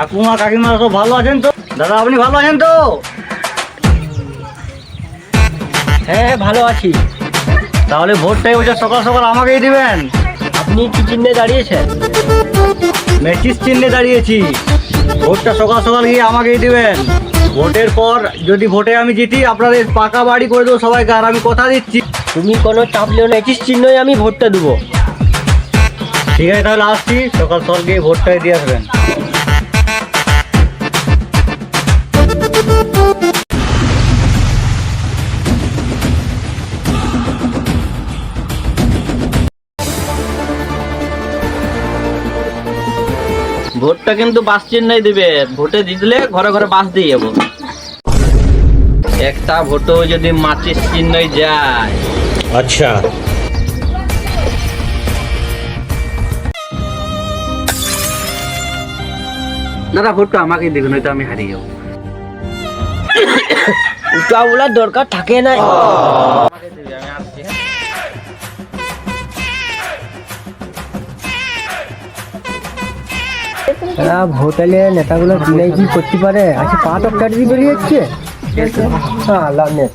কাকুমা কাকিমা সব ভালো আছেন তো? দাদা আপনি ভালো আছেন তো? হ্যাঁ হ্যাঁ ভালো আছি। তাহলে ভোটটাই বলছে সকাল সকাল আমাকেই দিবেন। আপনি কি চিহ্নে দাঁড়িয়েছেন? মেচিস চিহ্নে দাঁড়িয়েছি। ভোটটা সকাল সকাল গিয়ে আমাকেই দিবেন। ভোটের পর যদি ভোটে আমি জিতি আপনাদের পাকা বাড়ি করে দেবো সবাইকে, আর আমি কথা দিচ্ছি। তুমি কোনো চাপ লিও না, 21 চিহ্নই আমি ভোটটা দেবো। ঠিক আছে তাহলে আসছি, সকাল সকাল গিয়ে ভোটটাই দিয়ে আসবেন। ভোটটা কিন্তু বাস চিহ্নই দিবে। ভোটে জিতলে ঘরে ঘরে বাস দিয়ে যাবো। একটা ভোটও যদি মাচিস চিহ্নই যায়। আচ্ছা দাদা ভোটটা আমাকেই দেবেন, নয়তো আমি হারিয়ে যাবো। ওটা বলার দরকার থাকে না। আমাকে দিবি, আমি আসছি, হ্যাঁ? ভোট এলে নেতাগুলো দিনে কি করতে পারে? আচ্ছা পা তো কাটবি চলে যাচ্ছে। হ্যাঁ আল্লাহ নেট